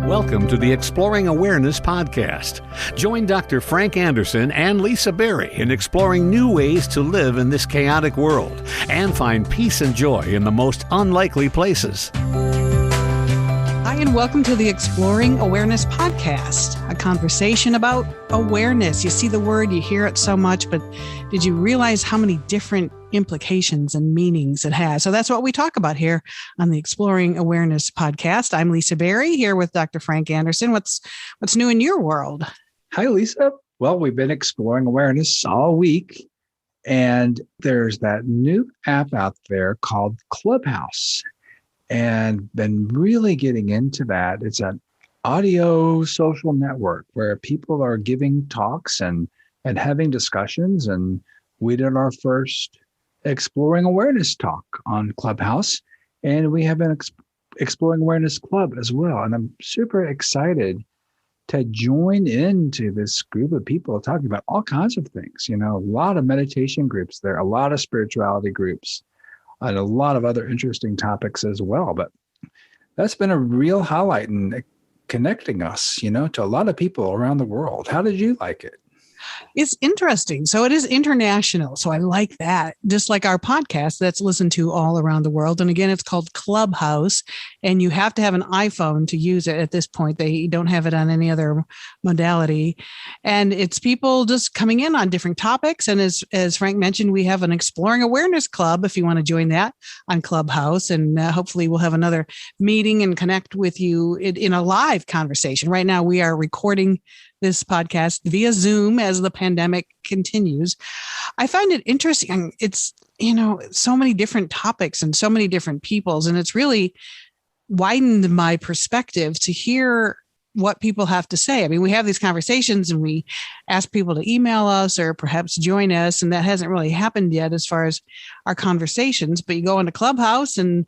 Welcome to the Exploring Awareness podcast. Join Dr. Frank Anderson and Lisa Berry in exploring new ways to live in this chaotic world and find peace and joy in the most unlikely places. Hi, and welcome to the Exploring Awareness podcast, a conversation about awareness. You see the word, you hear it so much, but did you realize how many different implications and meanings it has? So that's what we talk about here on the Exploring Awareness podcast. I'm Lisa Berry here with Dr. Frank Anderson. What's new in your world? Hi, Lisa. Well, we've been exploring awareness all week, and there's that new app out there called Clubhouse, and been really getting into that. It's an audio social network where people are giving talks and having discussions, and we did our first Exploring Awareness talk on Clubhouse, and we have an Exploring Awareness Club as well. And I'm super excited to join into this group of people talking about all kinds of things. You know, a lot of meditation groups there, a lot of spirituality groups, and a lot of other interesting topics as well. But that's been a real highlight in connecting us, you know, to a lot of people around the world. How did you like it? It's interesting. So it is international. So I like that. Just like our podcast that's listened to all around the world. And again, it's called Clubhouse, and you have to have an iPhone to use it at this point. They don't have it on any other modality. And it's people just coming in on different topics. And as Frank mentioned, we have an Exploring Awareness Club if you want to join that on Clubhouse. And hopefully we'll have another meeting and connect with you in a live conversation. Right now we are recording this podcast via Zoom as the pandemic continues. I find it interesting. It's, you know, so many different topics and so many different peoples, and it's really widened my perspective to hear what people have to say. I mean, we have these conversations and we ask people to email us or perhaps join us, and that hasn't really happened yet as far as our conversations, but you go into Clubhouse and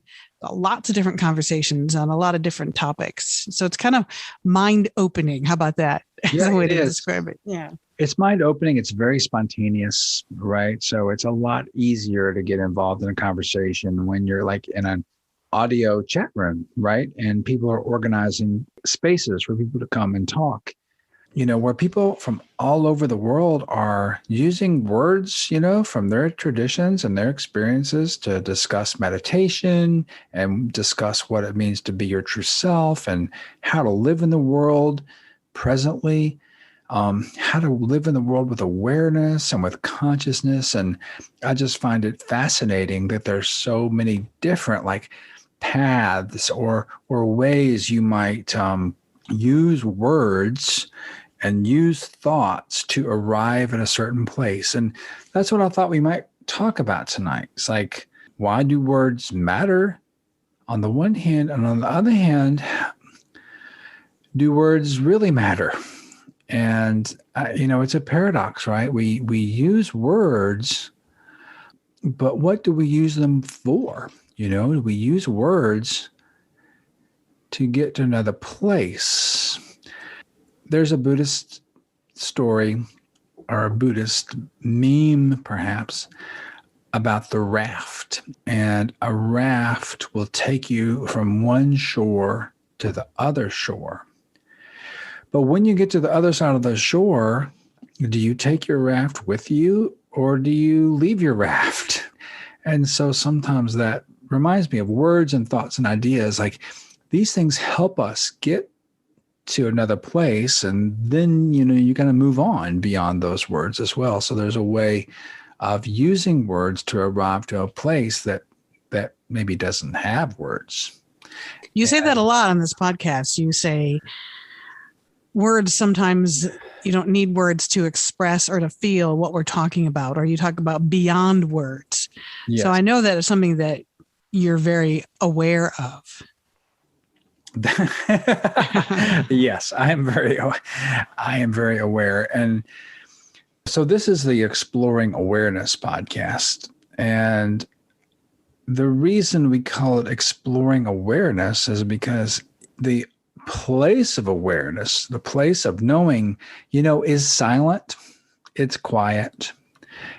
lots of different conversations on a lot of different topics. So it's kind of mind-opening. How about that? Yeah, the way to is. describe it. Yeah. It's mind-opening. It's very spontaneous, right? So it's a lot easier to get involved in a conversation when you're like in an audio chat room, right? And people are organizing spaces for people to come and talk, you know, where people from all over the world are using words, you know, from their traditions and their experiences to discuss meditation and discuss what it means to be your true self and how to live in the world presently, how to live in the world with awareness and with consciousness. And I just find it fascinating that there's so many different like paths or ways you might use words and use thoughts to arrive at a certain place. And that's what I thought we might talk about tonight. It's like, why do words matter on the one hand? And on the other hand, do words really matter? And, you know, it's a paradox, right? We use words, but what do we use them for? You know, we use words to get to another place. There's a Buddhist story or a Buddhist meme, perhaps, about the raft. And a raft will take you from one shore to the other shore. But when you get to the other side of the shore, do you take your raft with you or do you leave your raft? And so sometimes that reminds me of words and thoughts and ideas. Like these things help us get to another place, and then, you know, you kind of move on beyond those words as well. So there's a way of using words to arrive to a place that maybe doesn't have words. You say that a lot on this podcast. You say words, sometimes you don't need words to express or to feel what we're talking about, or you talk about beyond words. Yes. So I know that is something that you're very aware of. Yes, I am very aware. And so this is the Exploring Awareness podcast. And the reason we call it Exploring Awareness is because the place of awareness, the place of knowing, you know, is silent, it's quiet,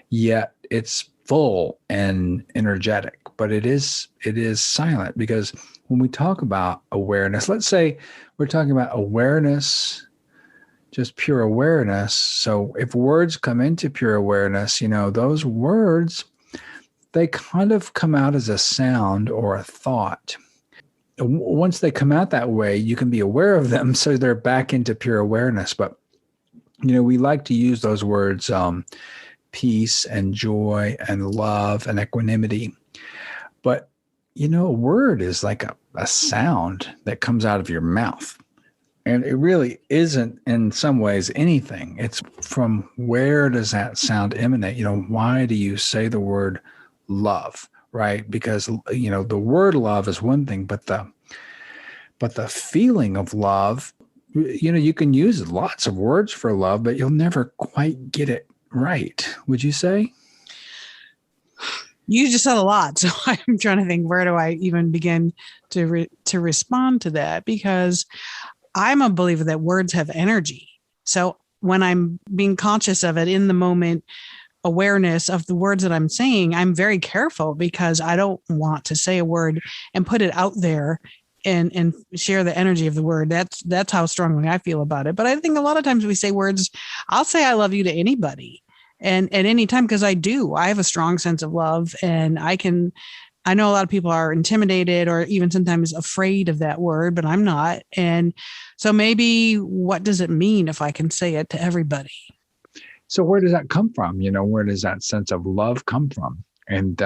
yet it's full and energetic, but it is silent, because when we talk about awareness, let's say we're talking about awareness, just pure awareness. So if words come into pure awareness, those words, they kind of come out as a sound or a thought. Once they come out that way, you can be aware of them, so they're back into pure awareness. But we like to use those words, peace and joy and love and equanimity. But a word is like a sound that comes out of your mouth. And it really isn't in some ways anything. It's from where does that sound emanate? Why do you say the word love, right? Because, the word love is one thing, but the feeling of love, you can use lots of words for love, but you'll never quite get it right. Would you say? You just said a lot. So I'm trying to think, where do I even begin to respond to that? Because I'm a believer that words have energy. So when I'm being conscious of it in the moment, awareness of the words that I'm saying, I'm very careful, because I don't want to say a word and put it out there and share the energy of the word. That's how strongly I feel about it. But I think a lot of times we say words, I'll say I love you to anybody and at any time, because I have a strong sense of love, and I know a lot of people are intimidated or even sometimes afraid of that word, but I'm not. And so maybe what does it mean if I can say it to everybody? So where does that come from? Where does that sense of love come from? And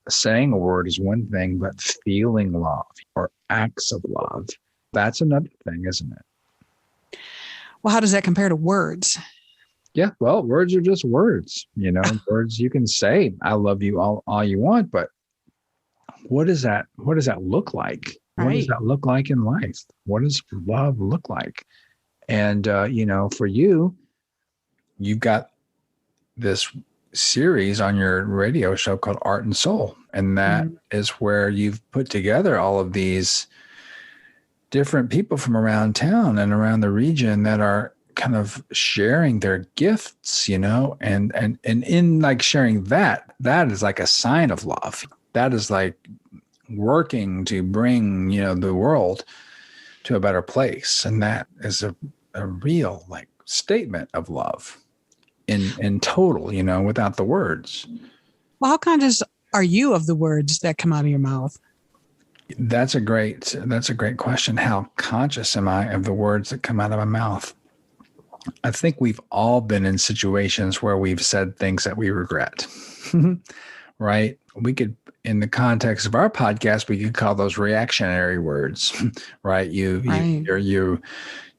saying a word is one thing, but feeling love or acts of love, that's another thing, isn't it? Well, how does that compare to words? Yeah, well, words are just words. Words, you can say I love you all you want, but what does that look like? What does that look like in life? What does love look like? And for you've got this series on your radio show called Art and Soul. And that is where you've put together all of these different people from around town and around the region that are kind of sharing their gifts, and in like sharing that is like a sign of love. That is like working to bring, the world to a better place. And that is a real like statement of love in total, without the words. Well, how conscious are you of the words that come out of your mouth? That's a great question. How conscious am I of the words that come out of my mouth? I think we've all been in situations where we've said things that we regret, right? We could, in the context of our podcast, we could call those reactionary words, right? You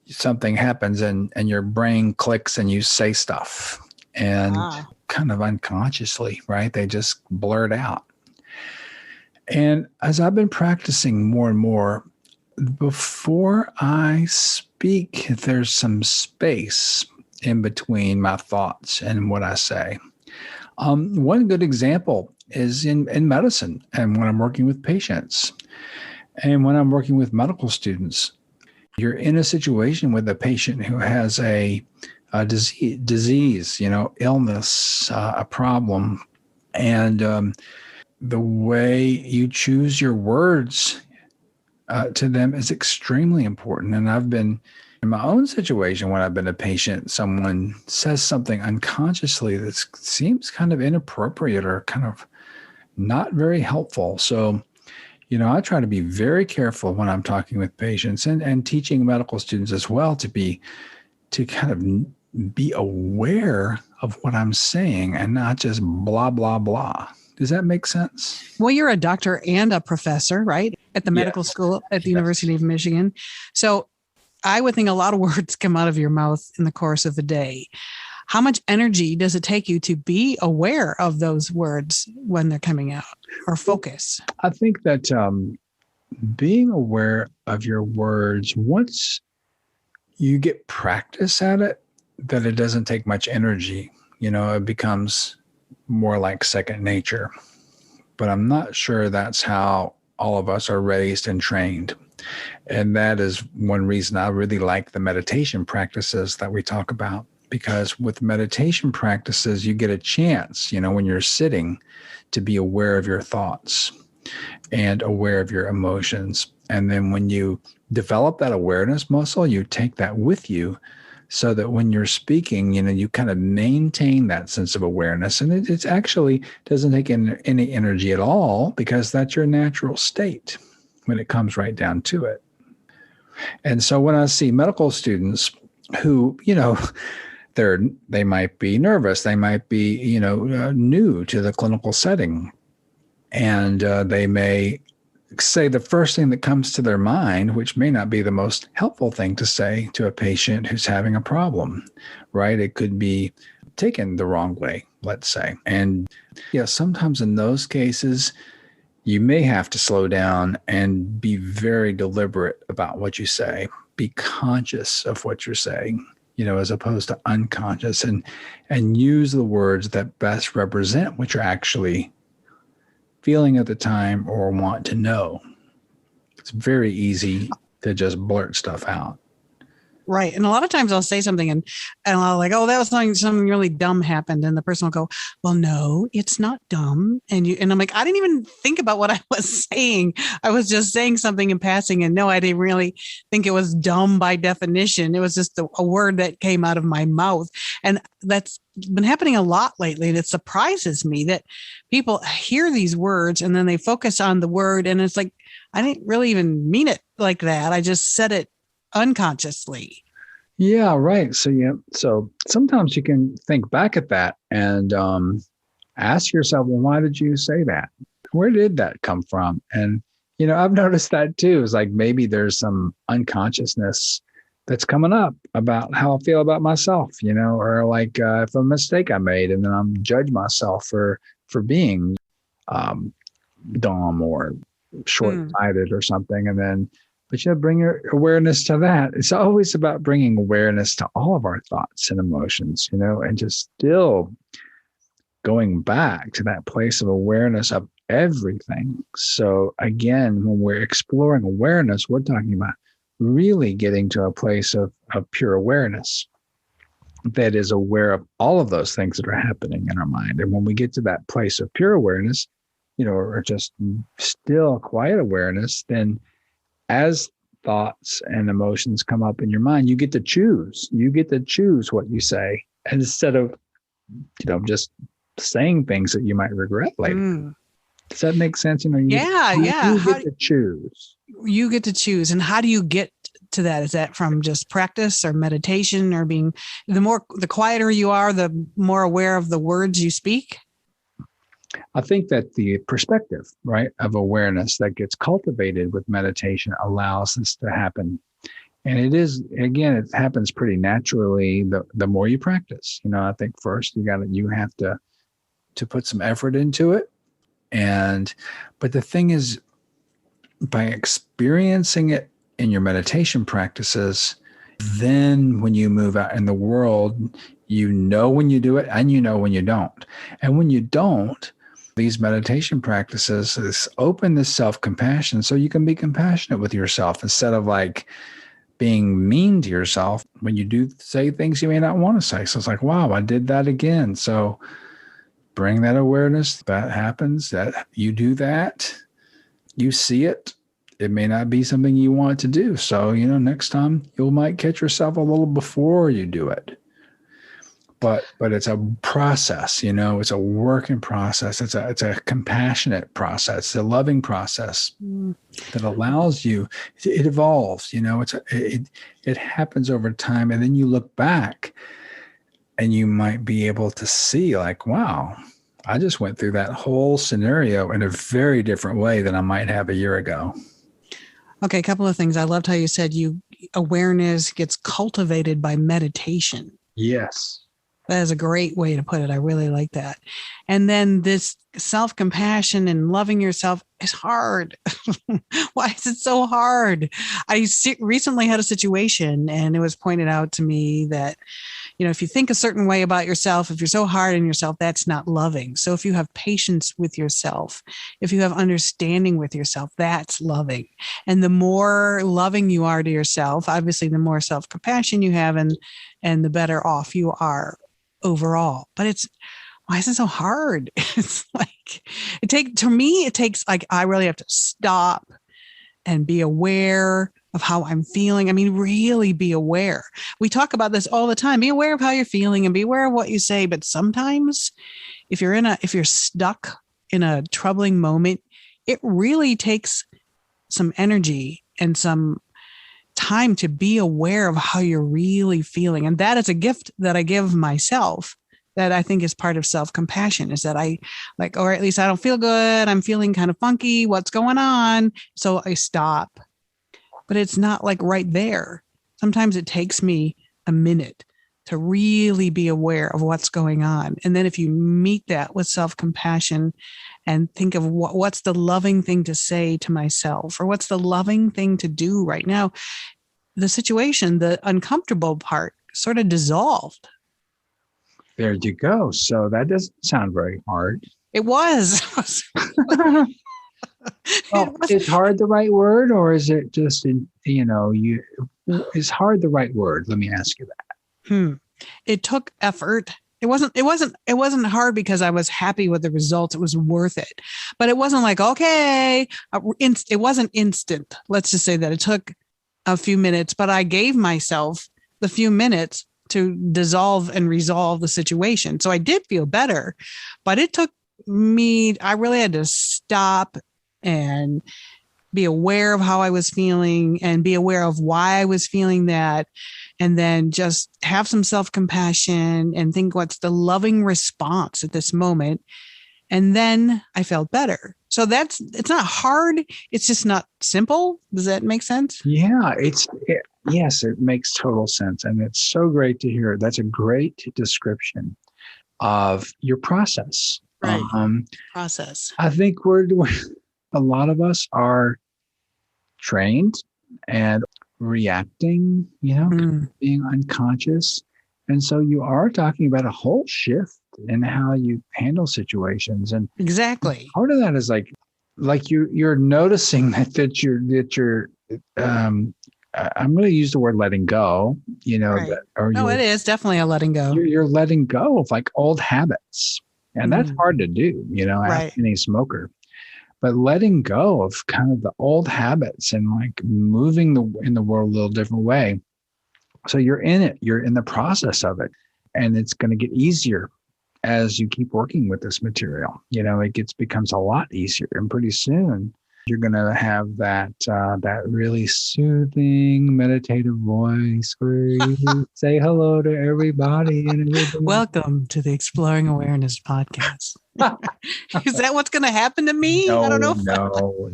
something happens and your brain clicks and you say stuff, and kind of unconsciously, right? They just blurt out. And as I've been practicing more and more, before I speak, there's some space in between my thoughts and what I say. One good example is in medicine, and when I'm working with patients and when I'm working with medical students. You're in a situation with a patient who has a disease, illness, a problem. And the way you choose your words to them is extremely important. And I've been in my own situation when I've been a patient, someone says something unconsciously that seems kind of inappropriate or kind of not very helpful. So, I try to be very careful when I'm talking with patients and teaching medical students as well to kind of be aware of what I'm saying and not just blah, blah, blah. Does that make sense? Well, you're a doctor and a professor, right? At the medical school at the University of Michigan. So I would think a lot of words come out of your mouth in the course of the day. How much energy does it take you to be aware of those words when they're coming out, or focus? I think that being aware of your words, once you get practice at it, that it doesn't take much energy. It becomes more like second nature. But I'm not sure that's how all of us are raised and trained. And that is one reason I really like the meditation practices that we talk about, because with meditation practices, you get a chance, when you're sitting, to be aware of your thoughts and aware of your emotions. And then when you develop that awareness muscle, you take that with you so that when you're speaking, you kind of maintain that sense of awareness. And it's actually doesn't take any energy at all, because that's your natural state when it comes right down to it. And so when I see medical students who, they might be nervous, they might be, new to the clinical setting, and they may say the first thing that comes to their mind, which may not be the most helpful thing to say to a patient who's having a problem, right? It could be taken the wrong way, let's say. And sometimes in those cases, you may have to slow down and be very deliberate about what you say. Be conscious of what you're saying, as opposed to unconscious, and use the words that best represent what you're actually feeling at the time or want to know. It's very easy to just blurt stuff out. Right. And a lot of times I'll say something and I'll like, oh, that was something really dumb happened. And the person will go, well, no, it's not dumb. And I'm like, I didn't even think about what I was saying. I was just saying something in passing. And no, I didn't really think it was dumb by definition. It was just a word that came out of my mouth. And that's been happening a lot lately. And it surprises me that people hear these words and then they focus on the word. And it's like, I didn't really even mean it like that. I just said it unconsciously. Yeah, right. So sometimes you can think back at that and ask yourself, well, why did you say that? Where did that come from? And, I've noticed that too. It's like maybe there's some unconsciousness that's coming up about how I feel about myself, or like if a mistake I made and then I'm judge myself for being dumb or short-sighted or something. And then but bring your awareness to that. It's always about bringing awareness to all of our thoughts and emotions, and just still going back to that place of awareness of everything. So again, when we're exploring awareness, we're talking about really getting to a place of pure awareness that is aware of all of those things that are happening in our mind. And when we get to that place of pure awareness, or just still quiet awareness, then as thoughts and emotions come up in your mind, you get to choose. You get to choose what you say instead of, just saying things that you might regret later. Does that make sense? You get to choose. You get to choose. And how do you get to that? Is that from just practice or meditation or being the quieter you are, the more aware of the words you speak? I think that the perspective, right, of awareness that gets cultivated with meditation allows this to happen. And it happens pretty naturally the more you practice. I think first you have to put some effort into it. But the thing is, by experiencing it in your meditation practices, then when you move out in the world, when you do it and when you don't. And when you don't, these meditation practices open this self-compassion so you can be compassionate with yourself instead of like being mean to yourself when you do say things you may not want to say. So it's like, wow, I did that again. So bring that awareness. That happens, that you do that, you see it. It may not be something you want to do. So, next time you might catch yourself a little before you do it. But it's a process, it's a working process. It's a compassionate process, a loving process that allows you. It evolves, it happens over time, and then you look back, and you might be able to see, like, wow, I just went through that whole scenario in a very different way than I might have a year ago. Okay, a couple of things. I loved how you said awareness gets cultivated by meditation. Yes. That is a great way to put it. I really like that. And then this self-compassion and loving yourself is hard. Why is it so hard? I recently had a situation, and it was pointed out to me that, if you think a certain way about yourself, if you're so hard on yourself, that's not loving. So if you have patience with yourself, if you have understanding with yourself, that's loving. And the more loving you are to yourself, obviously the more self-compassion you have, and the better off you are overall. But why is it so hard? It's like, it takes like, I really have to stop and be aware of how I'm feeling. I mean, really be aware. We talk about this all the time. Be aware of how you're feeling and be aware of what you say. But sometimes if you're stuck in a troubling moment, it really takes some energy and some time to be aware of how you're really feeling. And that is a gift that I give myself, that I think is part of self-compassion, is that I like, or at least I don't feel good. I'm feeling kind of funky. What's going on? So I stop. But it's not like right there. Sometimes it takes me a minute to really be aware of what's going on. And then if you meet that with self-compassion and think of what's the loving thing to say to myself, or what's the loving thing to do right now, the situation, the uncomfortable part sort of dissolved. There you go. So that doesn't sound very hard. It was. Well, is hard the right word, or is it just is hard the right word? Let me ask you that. It took effort. It wasn't hard because I was happy with the results. It was worth it. But it wasn't like, okay, it wasn't instant. Let's just say that it took a few minutes, but I gave myself the few minutes to dissolve and resolve the situation. So I did feel better, but it took me, I really had to stop and be aware of how I was feeling and be aware of why I was feeling that. And then just have some self-compassion and think, what's the loving response at this moment? And then I felt better. So it's not hard. It's just not simple. Does that make sense? Yeah, yes, it makes total sense. And it's so great to hear. That's a great description of your process. Right. Process. I think a lot of us are trained and reacting, being unconscious. And so you are talking about a whole shift in how you handle situations. And exactly, part of that is like you're noticing that you're I'm going to use the word letting go, right. It is definitely a letting go. You're letting go of like old habits. And that's hard to do, right. Ask any smoker. But letting go of kind of the old habits and like moving in the world a little different way. So you're in it. You're in the process of it. And it's going to get easier as you keep working with this material. It becomes a lot easier. And pretty soon you're going to have that really soothing, meditative voice where you say hello to everybody and everything. Welcome to the Exploring Awareness podcast. Is that what's going to happen to me? No, I don't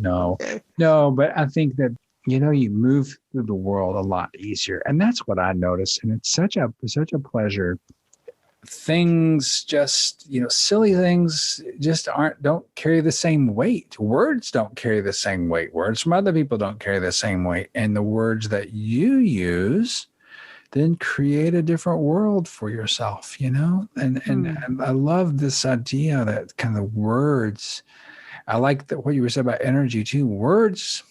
know. No, but I think that, you move through the world a lot easier. And that's what I noticed. And it's such a pleasure. Things just, silly things just don't carry the same weight. Words don't carry the same weight. Words from other people don't carry the same weight. And the words that you use then create a different world for yourself, and I love this idea that kind of words. I like what you were saying about energy too. Words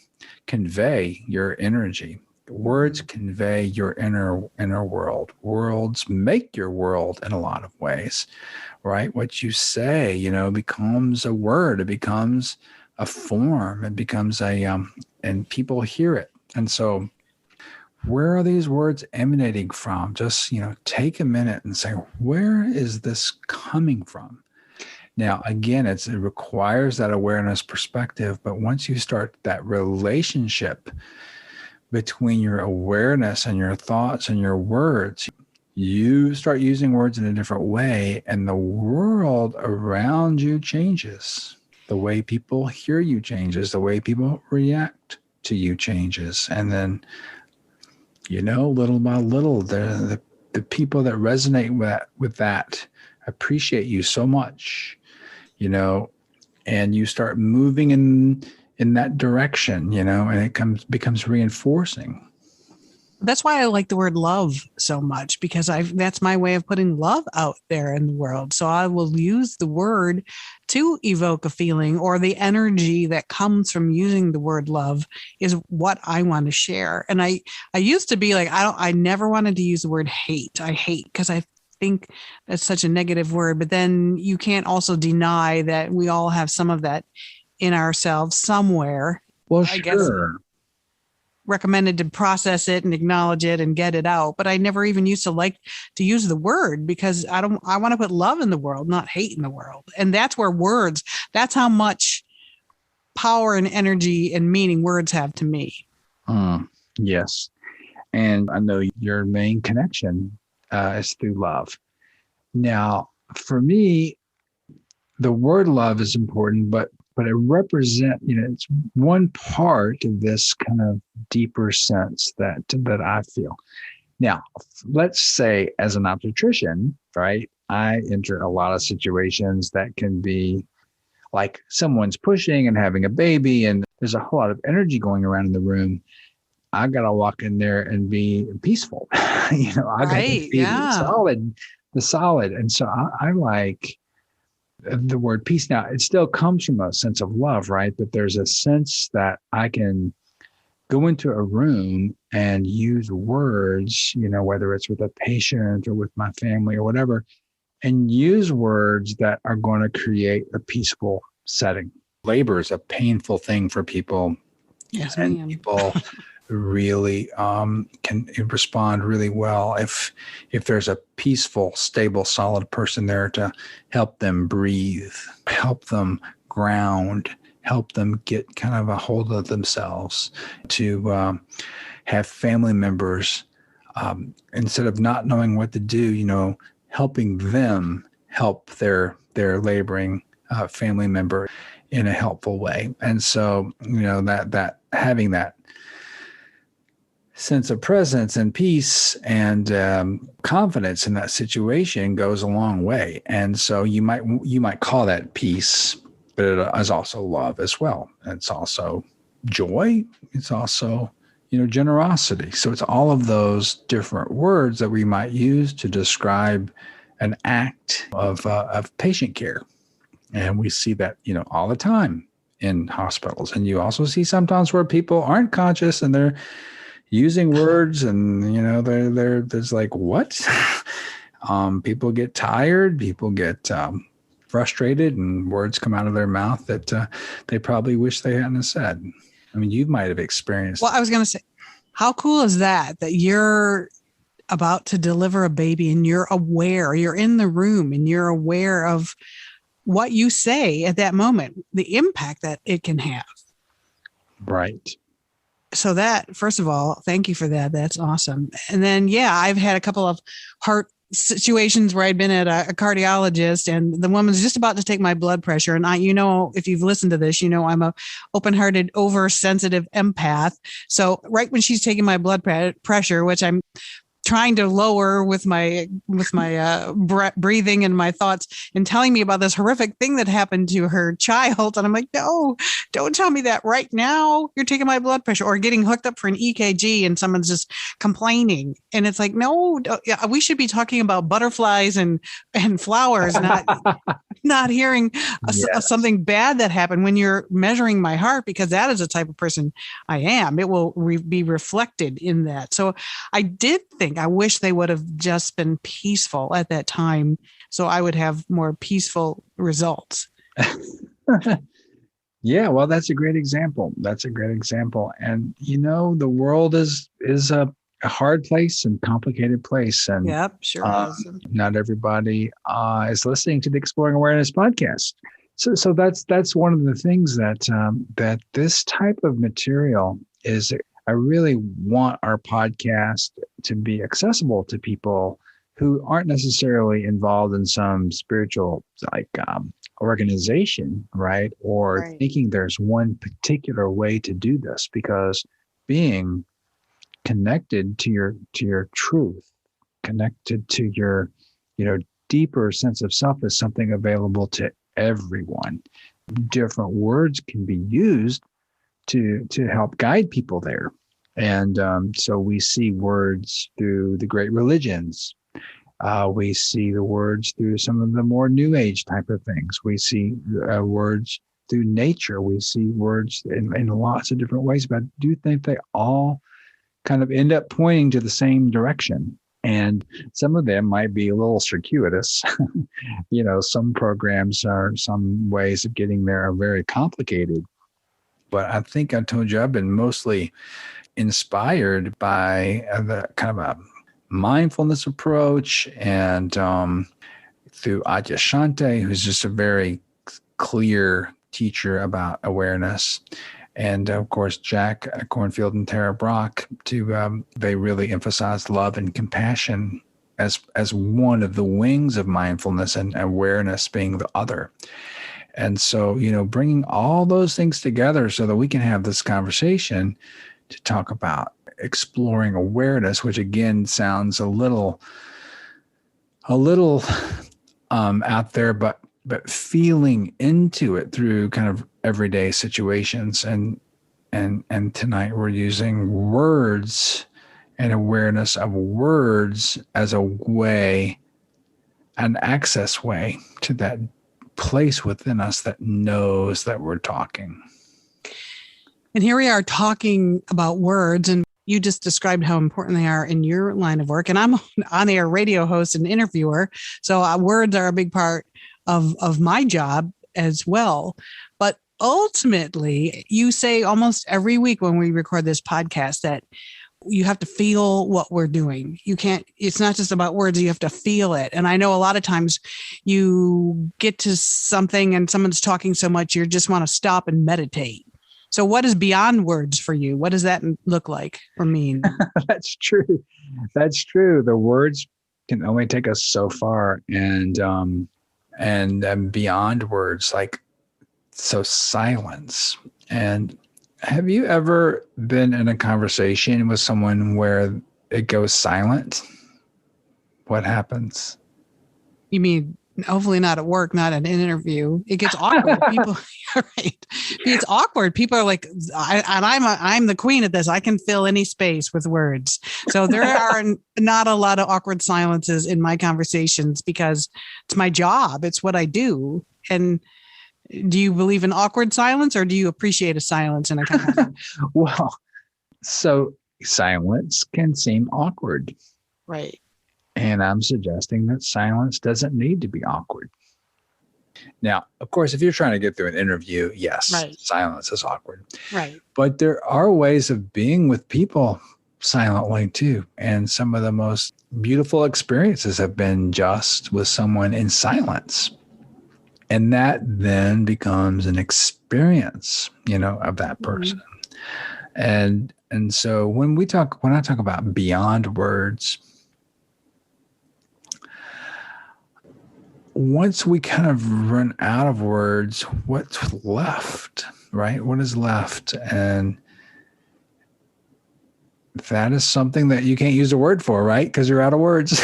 convey your energy. Words convey your inner world. Words make your world in a lot of ways, right? What you say, becomes a word. It becomes a form. It becomes and people hear it. And so where are these words emanating from? Just, take a minute and say, where is this coming from? Now, again, it requires that awareness perspective. But once you start that relationship between your awareness and your thoughts and your words, you start using words in a different way, and the world around you changes. The way people hear you changes. The way people react to you changes. And then, little by little, the people that resonate with that appreciate you so much, and you start moving in that direction, and it becomes reinforcing. That's why I like the word love so much, because that's my way of putting love out there in the world. So I will use the word to evoke a feeling, or the energy that comes from using the word love is what I want to share. And I used to be like, I never wanted to use the word hate. I hate because I think that's such a negative word, but then you can't also deny that we all have some of that in ourselves somewhere. Well, I guess sure. recommended to process it and acknowledge it and get it out. But I never even used to like to use the word, because I want to put love in the world, not hate in the world. And that's where words, that's how much power and energy and meaning words have to me. Yes. And I know your main connection is through love. Now, for me, the word love is important, but it it's one part of this kind of deeper sense that I feel. Now, let's say as an obstetrician, right, I enter a lot of situations that can be like someone's pushing and having a baby, and there's a whole lot of energy going around in the room. I got to walk in there and be peaceful. I got to be the solid. And so I like the word peace. Now, it still comes from a sense of love, right? But there's a sense that I can go into a room and use words, whether it's with a patient or with my family or whatever, and use words that are going to create a peaceful setting. Labor is a painful thing for people. Yes, and ma'am. people really can respond really well if there's a peaceful, stable, solid person there to help them breathe, help them ground, help them get kind of a hold of themselves, to have family members, instead of not knowing what to do, helping them help their laboring family member in a helpful way. And so, that having that sense of presence and peace and confidence in that situation goes a long way. And so you might call that peace, but it is also love as well. It's also joy. It's also, generosity. So it's all of those different words that we might use to describe an act of patient care. And we see that, all the time in hospitals. And you also see sometimes where people aren't conscious and they're using words, and there's like, what? People get tired, people get frustrated, and words come out of their mouth that they probably wish they hadn't said. I mean, you might have experienced. Well, I was going to say, how cool is that you're about to deliver a baby and you're in the room and you're aware of what you say at that moment, the impact that it can have. Right. So that, first of all, thank you for that. That's awesome. And then, I've had a couple of heart situations where I'd been at a cardiologist, and the woman's just about to take my blood pressure. And if you've listened to this, I'm a open-hearted, oversensitive empath. So right when she's taking my blood pressure, which I'm trying to lower with my breathing and my thoughts, and telling me about this horrific thing that happened to her child. And I'm like, no, don't tell me that right now. You're taking my blood pressure, or getting hooked up for an EKG and someone's just complaining. And it's like, no, we should be talking about butterflies and flowers, not hearing something bad that happened when you're measuring my heart, because that is the type of person I am. It will be reflected in that. So I did think, I wish they would have just been peaceful at that time, so I would have more peaceful results. Yeah, well, that's a great example. And the world is a hard place and complicated place. And yep, sure is. Not everybody is listening to the Exploring Awareness podcast. So that's one of the things that this type of material is. I really want our podcast to be accessible to people who aren't necessarily involved in some spiritual organization, right? Or thinking there's one particular way to do this, because being connected to your truth, connected to your, deeper sense of self is something available to everyone. Different words can be used to help guide people there. And so we see words through the great religions. We see the words through some of the more new age type of things. We see words through nature. We see words in lots of different ways, but I do think they all kind of end up pointing to the same direction. And some of them might be a little circuitous. Some programs or some ways of getting there are very complicated. But I think I told you I've been mostly inspired by the kind of a mindfulness approach and through Adyashanti, who's just a very clear teacher about awareness. And of course, Jack Cornfield and Tara Brock, they really emphasize love and compassion as one of the wings of mindfulness, and awareness being the other. And so, bringing all those things together so that we can have this conversation to talk about exploring awareness, which again sounds a little out there, but feeling into it through kind of everyday situations. And tonight we're using words and awareness of words as a way, an access way to that place within us that knows that we're talking. And here we are talking about words, and you just described how important they are in your line of work. And I'm an on-air radio host and interviewer, so words are a big part of my job as well. But ultimately, you say almost every week when we record this podcast that you have to feel what we're doing. It's not just about words, you have to feel it. And I know a lot of times you get to something and someone's talking so much, you just want to stop and meditate. So what is beyond words for you? What does that look like or mean? That's true. That's true. The words can only take us so far, and beyond words, so silence. And have you ever been in a conversation with someone where it goes silent? What happens? You mean hopefully not at work, not an interview. It gets awkward. People, right? It's awkward. People are like, I'm the queen at this. I can fill any space with words. So there are not a lot of awkward silences in my conversations because it's my job. It's what I do. And do you believe in awkward silence, or do you appreciate a silence in a conversation? Well, so silence can seem awkward. Right. And I'm suggesting that silence doesn't need to be awkward. Now, of course, if you're trying to get through an interview, yes, right, silence is awkward. Right. But there are ways of being with people silently too. And some of the most beautiful experiences have been just with someone in silence. And that then becomes an experience, of that person. Mm-hmm. And so when I talk about beyond words, once we kind of run out of words, what's left, right? What is left? And that is something that you can't use a word for, right? Because you're out of words.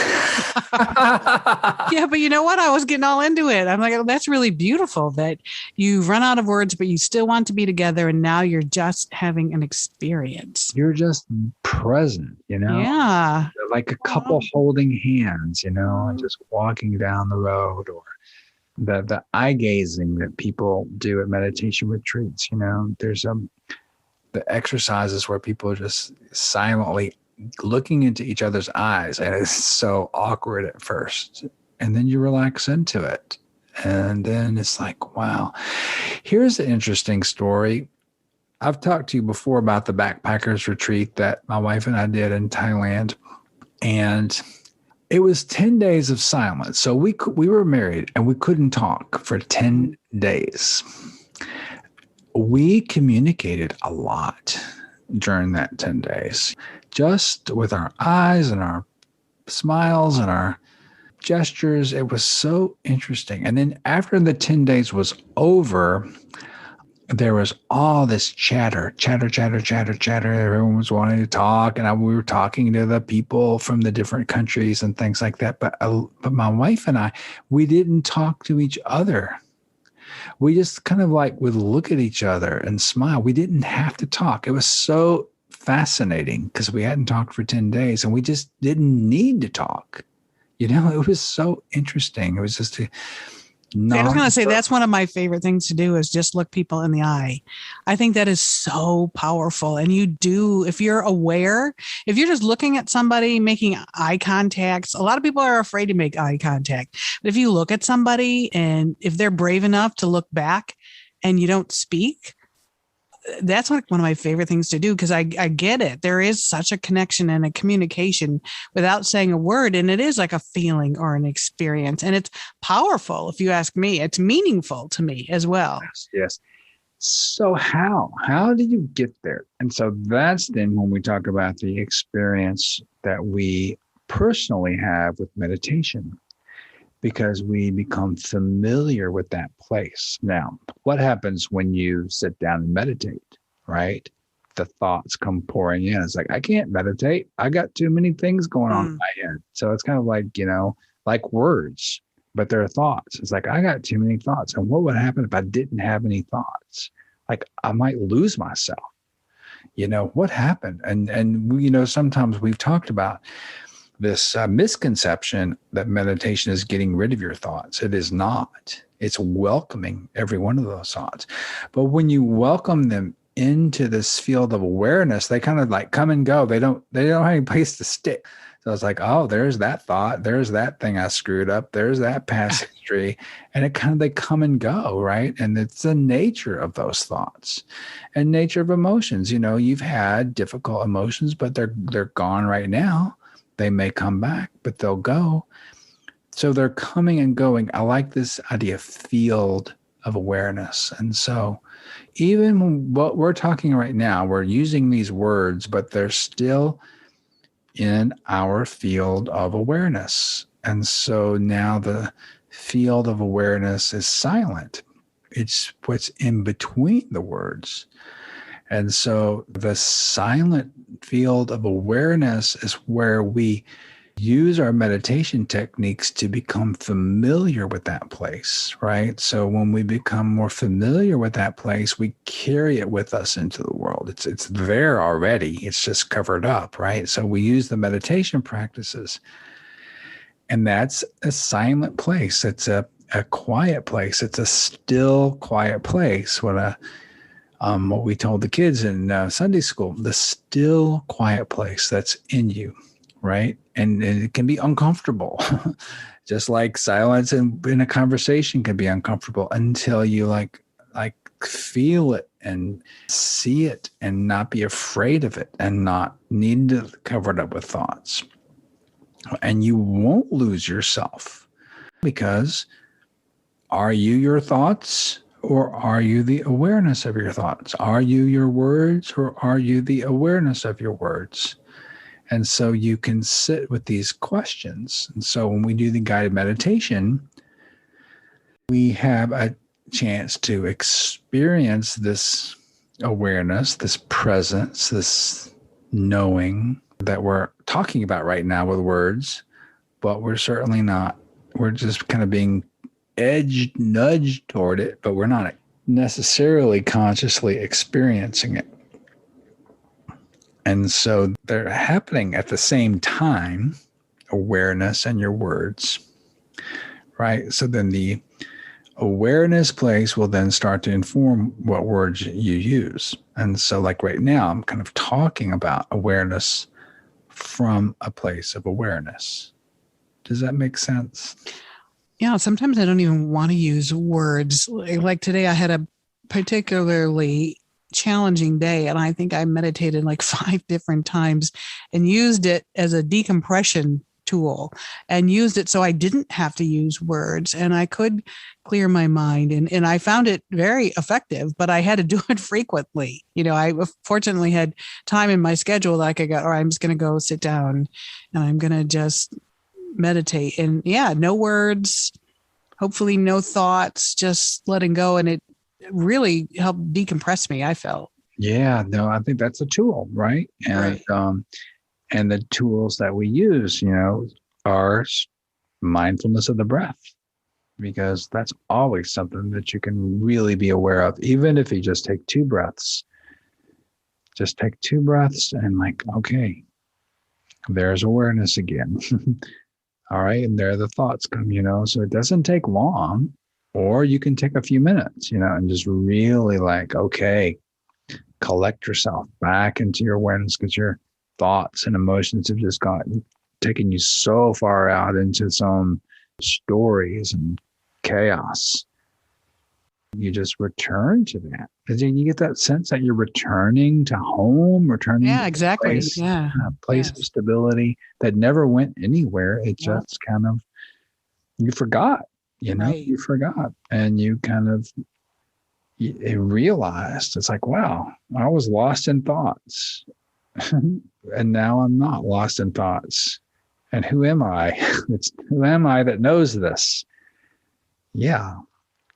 Yeah, but you know what? I was getting all into it. I'm like, oh, that's really beautiful that you've run out of words, but you still want to be together. And now you're just having an experience. You're just present, Yeah. Like a couple holding hands, and just walking down the road, or the eye gazing that people do at meditation retreats. There's the exercises where people are just silently looking into each other's eyes, and it's so awkward at first, and then you relax into it, and then it's like, wow. Here's an interesting story. I've talked to you before about the backpackers retreat that my wife and I did in Thailand, and it was 10 days of silence. So we were married and we couldn't talk for 10 days. We communicated a lot during that 10 days, just with our eyes and our smiles and our gestures. It was so interesting. And then after the 10 days was over, there was all this chatter. Everyone was wanting to talk. And we were talking to the people from the different countries and things like that. But my wife and I, we didn't talk to each other. We just kind of would look at each other and smile. We didn't have to talk. It was so fascinating because we hadn't talked for 10 days and we just didn't need to talk. It was so interesting. It was just a See, I was going to say that's one of my favorite things to do is just look people in the eye. I think that is so powerful. And if you're aware, if you're just looking at somebody making eye contacts, a lot of people are afraid to make eye contact. But if you look at somebody and if they're brave enough to look back and you don't speak, that's one of my favorite things to do because I get it. There is such a connection and a communication without saying a word. And it is like a feeling or an experience. And it's powerful. If you ask me, it's meaningful to me as well. Yes. So how did you get there? And so that's then when we talk about the experience that we personally have with meditation, because we become familiar with that place. Now, what happens when you sit down and meditate, right? The thoughts come pouring in. It's like, I can't meditate. I got too many things going on in my head. So it's kind of like, like words, but they're thoughts. It's like, I got too many thoughts. And what would happen if I didn't have any thoughts? Like I might lose myself. What happened? And sometimes we've talked about this misconception that meditation is getting rid of your thoughts. It is not. It's welcoming every one of those thoughts. But when you welcome them into this field of awareness, they kind of like come and go. They don't have any place to stick. So it's like, oh, there's that thought. There's that thing I screwed up. There's that past history. And they come and go, right? And it's the nature of those thoughts and nature of emotions. You've had difficult emotions, but they're gone right now. They may come back, but they'll go. So they're coming and going. I like this idea of field of awareness. And so even what we're talking right now, we're using these words, but they're still in our field of awareness. And so now the field of awareness is silent. It's what's in between the words. And so the silent field of awareness is where we use our meditation techniques to become familiar with that place, right? So when we become more familiar with that place, we carry it with us into the world. It's there already. It's just covered up, right? So we use the meditation practices. And that's a silent place. It's a quiet place. It's a still, quiet place. What we told the kids in Sunday school, the still quiet place that's in you, right? And it can be uncomfortable, just like silence in a conversation can be uncomfortable until you like feel it and see it and not be afraid of it and not need to cover it up with thoughts. And you won't lose yourself because are you your thoughts? Or are you the awareness of your thoughts? Are you your words or are you the awareness of your words? And so you can sit with these questions. And so when we do the guided meditation, we have a chance to experience this awareness, this presence, this knowing that we're talking about right now with words, but we're certainly not. We're just kind of being nudged toward it, but we're not necessarily consciously experiencing it. And so they're happening at the same time, awareness and your words, right? So then the awareness place will then start to inform what words you use. And so like right now, I'm kind of talking about awareness from a place of awareness. Does that make sense? Yeah, sometimes I don't even want to use words. Like today, I had a particularly challenging day, and I think I meditated like 5 different times and used it as a decompression tool and used it so I didn't have to use words and I could clear my mind. And I found it very effective, but I had to do it frequently. I fortunately had time in my schedule that I could go, all right, I'm just going to go sit down and I'm going to just meditate. And yeah, no words, hopefully no thoughts, just letting go. And it really helped decompress me, I felt. Yeah, no, I think that's a tool, right? And right. And the tools that we use, are mindfulness of the breath, because that's always something that you can really be aware of. Even if you just take 2 breaths, Just take 2 breaths and like, okay, there's awareness again. All right. And there the thoughts come, so it doesn't take long, or you can take a few minutes, and just really like, okay, collect yourself back into your awareness, because your thoughts and emotions have just taken you so far out into some stories and chaos. You just return to that. Because you get that sense that you're returning to home, returning Yeah, to exactly. a place of Yes. stability that never went anywhere. It Nope. just kind of, you forgot, Right. you forgot. And you kind of realized, it's like, wow, I was lost in thoughts. And now I'm not lost in thoughts. And who am I? Who am I that knows this? Yeah.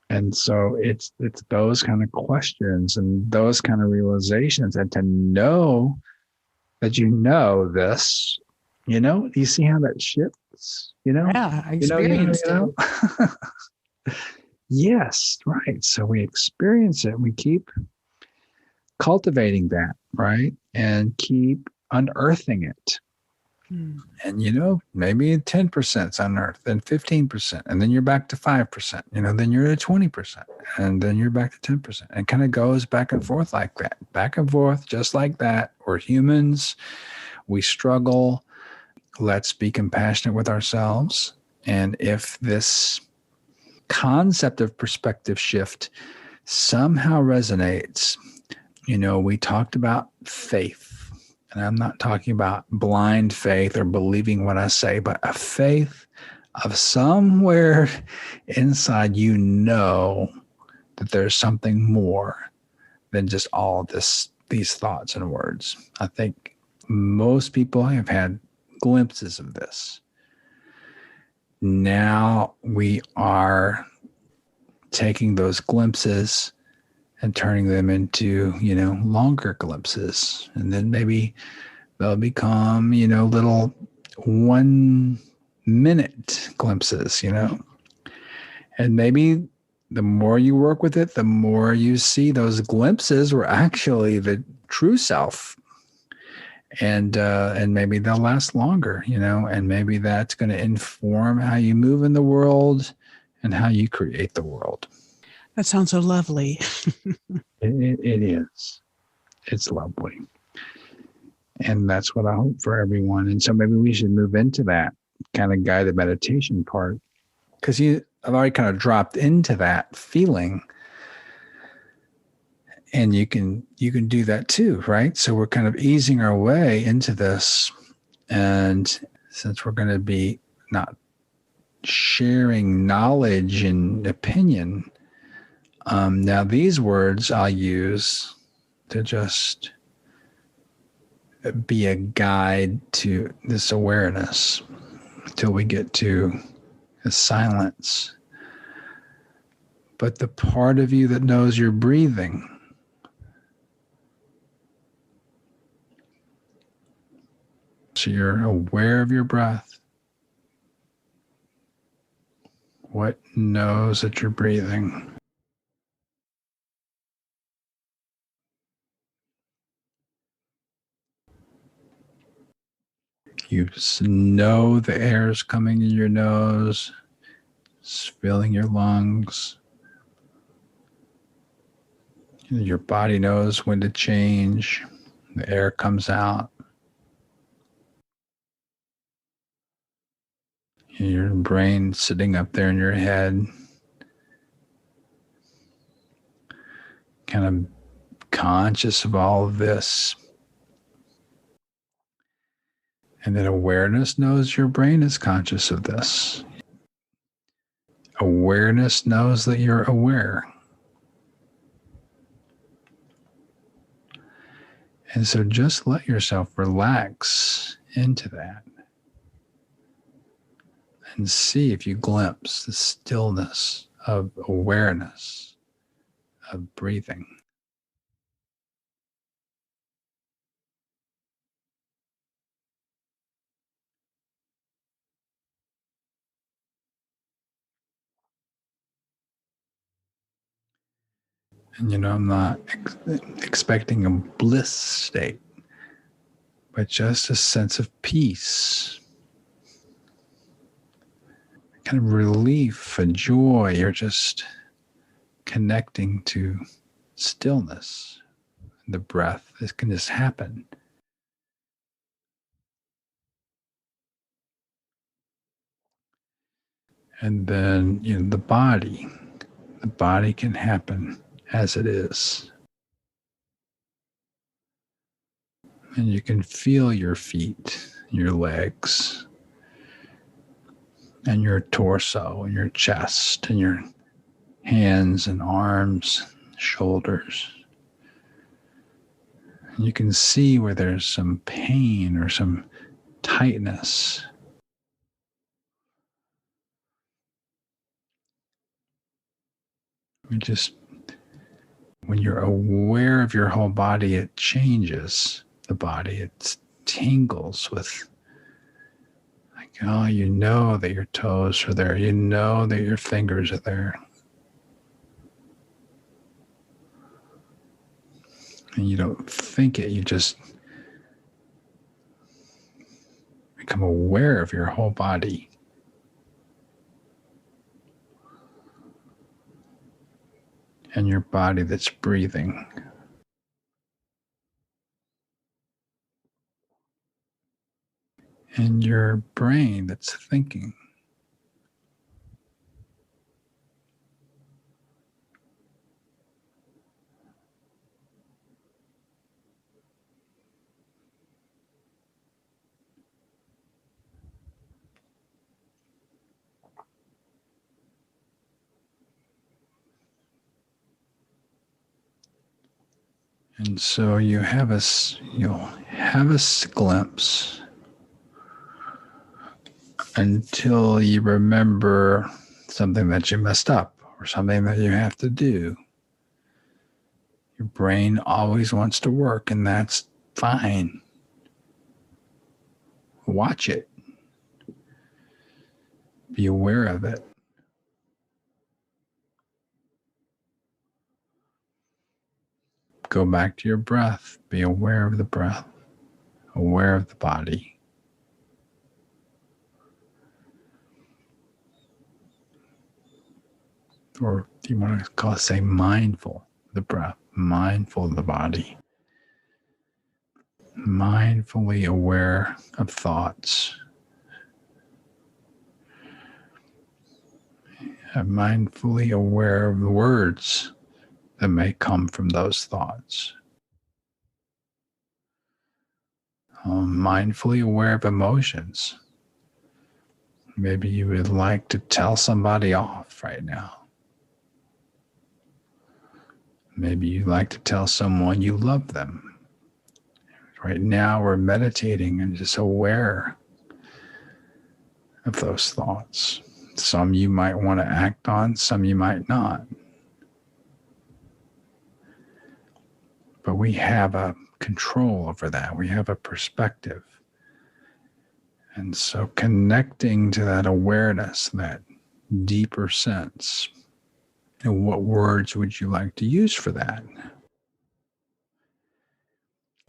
And so it's those kind of questions and those kind of realizations, and to know that this, you see how that shifts, Yeah, I experienced it. Yes, right. So we experience it. We keep cultivating that, right? And keep unearthing it. And, maybe 10% is unearthed, then 15%, and then you're back to 5%, then you're at 20%, and then you're back to 10%. And kind of goes back and forth like that, back and forth, just like that. We're humans. We struggle. Let's be compassionate with ourselves. And if this concept of perspective shift somehow resonates, we talked about faith. And I'm not talking about blind faith or believing what I say, but a faith of somewhere inside, that there's something more than just all these thoughts and words. I think most people have had glimpses of this. Now we are taking those glimpses and turning them into, longer glimpses. And then maybe they'll become, little 1-minute glimpses, And maybe the more you work with it, the more you see those glimpses were actually the true self. And maybe they'll last longer, and maybe that's going to inform how you move in the world and how you create the world. That sounds so lovely. It is. It's lovely. And that's what I hope for everyone. And so maybe we should move into that kind of guided meditation part, because I've already kind of dropped into that feeling, and you can do that too, right? So we're kind of easing our way into this. And since we're going to be not sharing knowledge and opinion, now these words I'll use to just be a guide to this awareness until we get to the silence. But the part of you that knows you're breathing, so you're aware of your breath, what knows that you're breathing? You know the air is coming in your nose, it's filling your lungs. Your body knows when to change. The air comes out. Your brain sitting up there in your head, kind of conscious of all of this. And then awareness knows your brain is conscious of this. Awareness knows that you're aware. And so just let yourself relax into that and see if you glimpse the stillness of awareness of breathing. And, I'm not expecting a bliss state, but just a sense of peace, kind of relief and joy. You're just connecting to stillness. The breath, this can just happen. And then, the body can happen as it is. And you can feel your feet, your legs, and your torso, and your chest, and your hands and arms, shoulders. And you can see where there's some pain or some tightness. When you're aware of your whole body, it changes the body. It tingles with, like, you know that your toes are there. You know that your fingers are there. And you don't think it, you just become aware of your whole body. And your body that's breathing. And your brain that's thinking. And so you'll have a glimpse until you remember something that you messed up or something that you have to do. Your brain always wants to work, and that's fine. Watch it. Be aware of it. Go back to your breath. Be aware of the breath, aware of the body. Or if you want to say mindful of the breath, mindful of the body. Mindfully aware of thoughts. Mindfully aware of the words that may come from those thoughts. Mindfully aware of emotions. Maybe you would like to tell somebody off right now. Maybe you'd like to tell someone you love them. Right now we're meditating and just aware of those thoughts. Some you might want to act on, some you might not. But we have a control over that. We have a perspective. And so connecting to that awareness, that deeper sense, and what words would you like to use for that?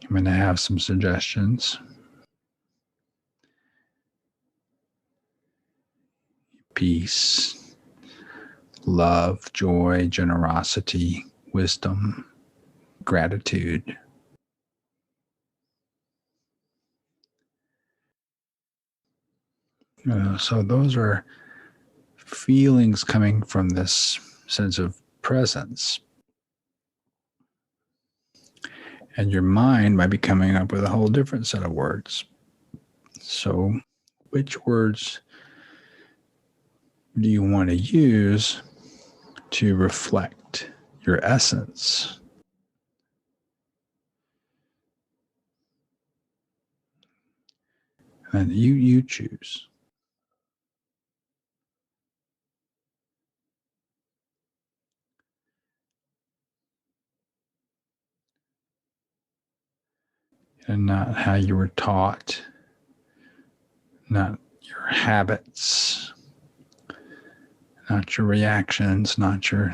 I'm going to have some suggestions. Peace, love, joy, generosity, wisdom, gratitude. So those are feelings coming from this sense of presence. And your mind might be coming up with a whole different set of words. So which words do you want to use to reflect your essence? And you choose. And not how you were taught, not your habits, not your reactions, not your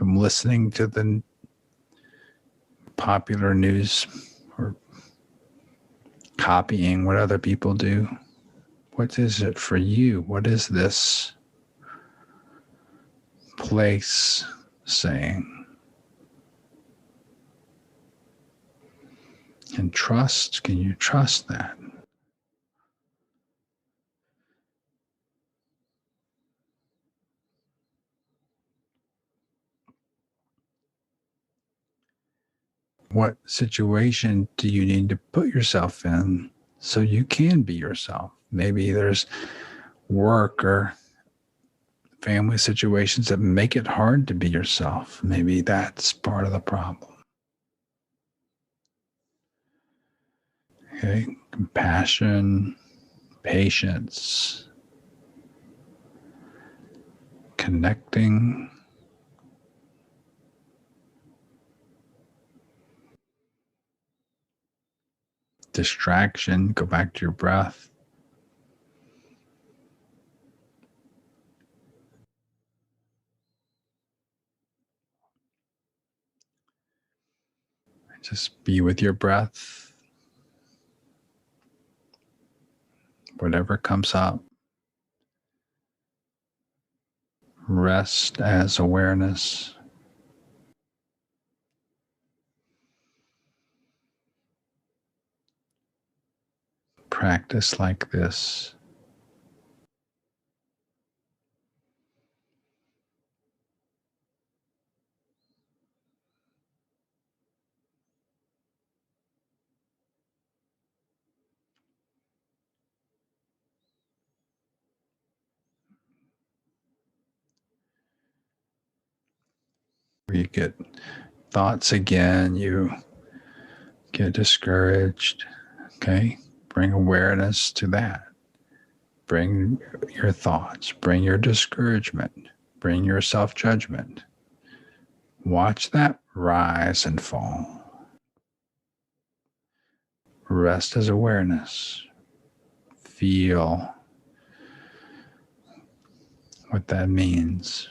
from listening to the popular news or copying what other people do? What is it for you? What is this place saying? And trust, can you trust that? What situation do you need to put yourself in so you can be yourself? Maybe there's work or family situations that make it hard to be yourself. Maybe that's part of the problem. Okay, compassion, patience, connecting, distraction, go back to your breath. Just be with your breath, whatever comes up. Rest as awareness. Practice like this. You get thoughts again, you get discouraged. Okay, bring awareness to that. Bring your thoughts, bring your discouragement, bring your self judgment. Watch that rise and fall. Rest as awareness. Feel what that means.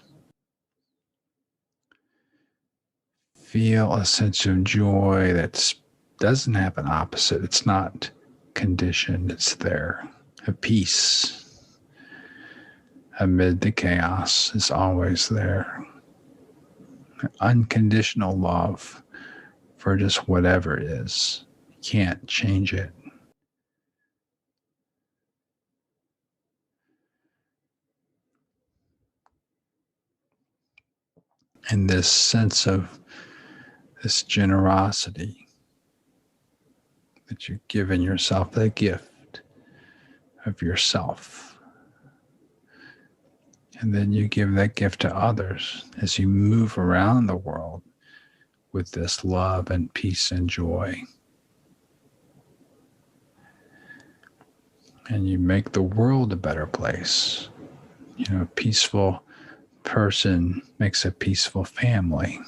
Feel a sense of joy that doesn't have an opposite. It's not conditioned, it's there. A peace amid the chaos is always there. Unconditional love for just whatever it is. You can't change it. And this sense of this generosity that you've given yourself, the gift of yourself. And then you give that gift to others as you move around the world with this love and peace and joy. And you make the world a better place. You know, a peaceful person makes a peaceful family.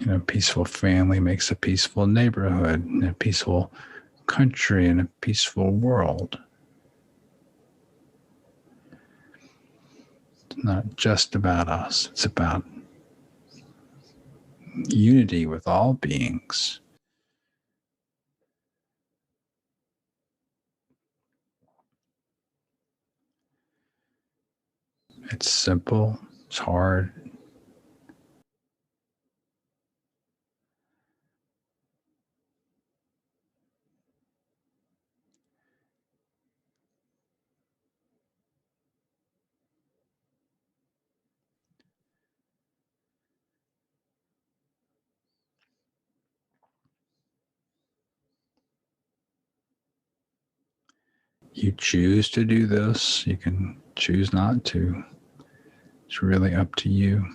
You know, a peaceful family makes a peaceful neighborhood, and a peaceful country, and a peaceful world. It's not just about us, it's about unity with all beings. It's simple, it's hard. You choose to do this, you can choose not to. It's really up to you.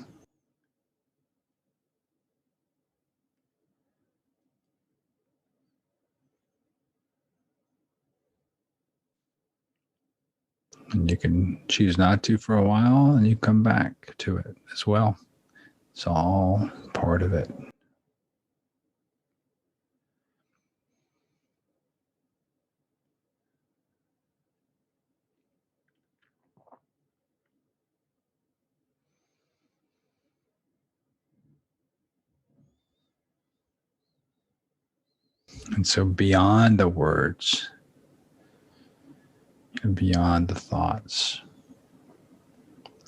And you can choose not to for a while, and you come back to it as well. It's all part of it. And so beyond the words and beyond the thoughts,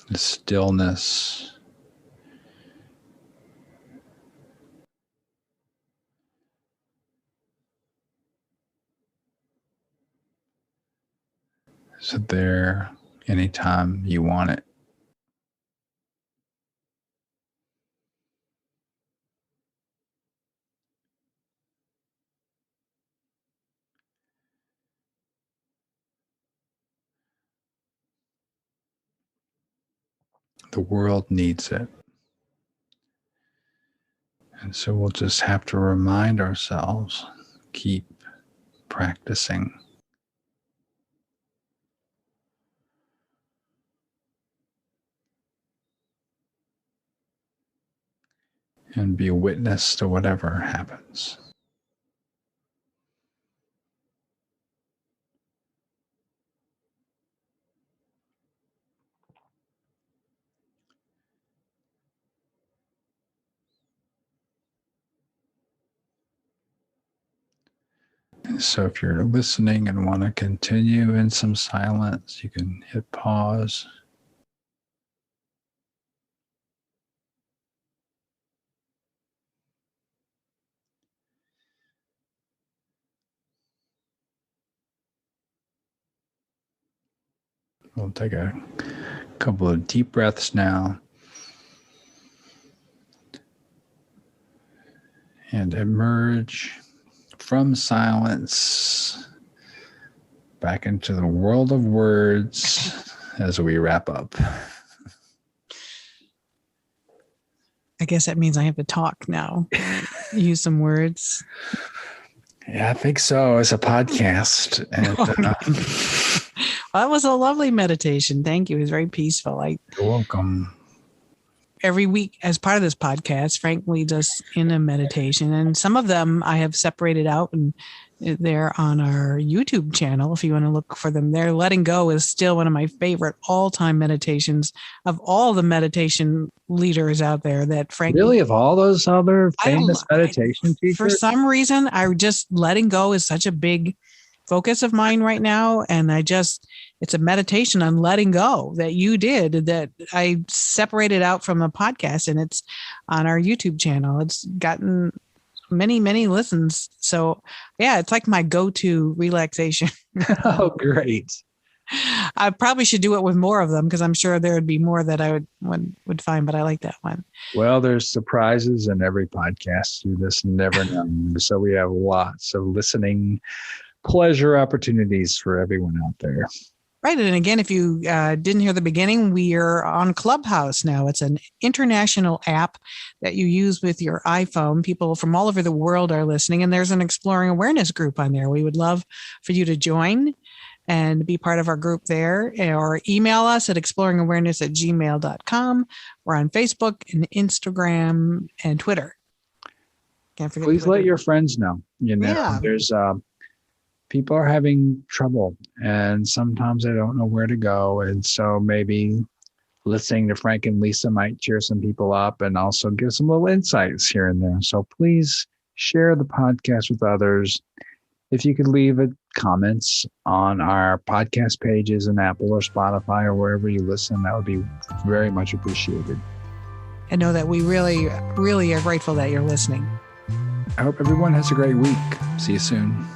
the stillness, is there anytime you want it. The world needs it. And so we'll just have to remind ourselves, keep practicing. And be a witness to whatever happens. So if you're listening and want to continue in some silence, you can hit pause. We'll take a couple of deep breaths now. And emerge from silence back into the world of words as we wrap up. I guess that means I have to talk now. Use some words. Yeah, I think so. It's a podcast. And Well, that was a lovely meditation. Thank you. It was very peaceful. You're welcome. Every week, as part of this podcast, Frank leads us in a meditation, and some of them I have separated out, and they're on our YouTube channel if you want to look for them there. Letting Go is still one of my favorite all-time meditations of all the meditation leaders out there that Frank... Really? Of all those other famous meditation teachers? For some reason, letting go is such a big focus of mine right now, and it's a meditation on letting go that you did that I separated out from a podcast, and it's on our YouTube channel. It's gotten many, many listens. So yeah, it's like my go-to relaxation. Oh, great. I probably should do it with more of them because I'm sure there would be more that I would find, but I like that one. Well, there's surprises in every podcast. You just never know. So we have lots of listening pleasure opportunities for everyone out there. Right. And again, if you didn't hear the beginning, we are on Clubhouse now. It's an international app that you use with your iPhone. People from all over the world are listening, and there's an Exploring Awareness group on there. We would love for you to join and be part of our group there, or email us at exploringawareness@gmail.com. We're on Facebook and Instagram and Twitter. Can't forget. Please Twitter. let your friends know. There's people are having trouble, and sometimes they don't know where to go. And so maybe listening to Frank and Lisa might cheer some people up and also give some little insights here and there. So please share the podcast with others. If you could leave comments on our podcast pages in Apple or Spotify or wherever you listen, that would be very much appreciated. And know that we really, really are grateful that you're listening. I hope everyone has a great week. See you soon.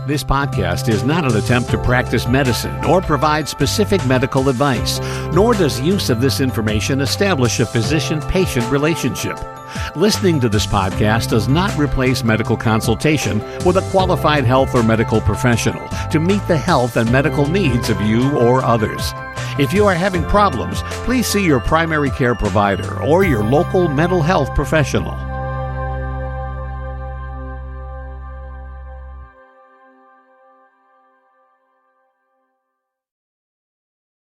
This podcast is not an attempt to practice medicine or provide specific medical advice, nor does use of this information establish a physician-patient relationship. Listening to this podcast does not replace medical consultation with a qualified health or medical professional to meet the health and medical needs of you or others. If you are having problems, please see your primary care provider or your local mental health professional.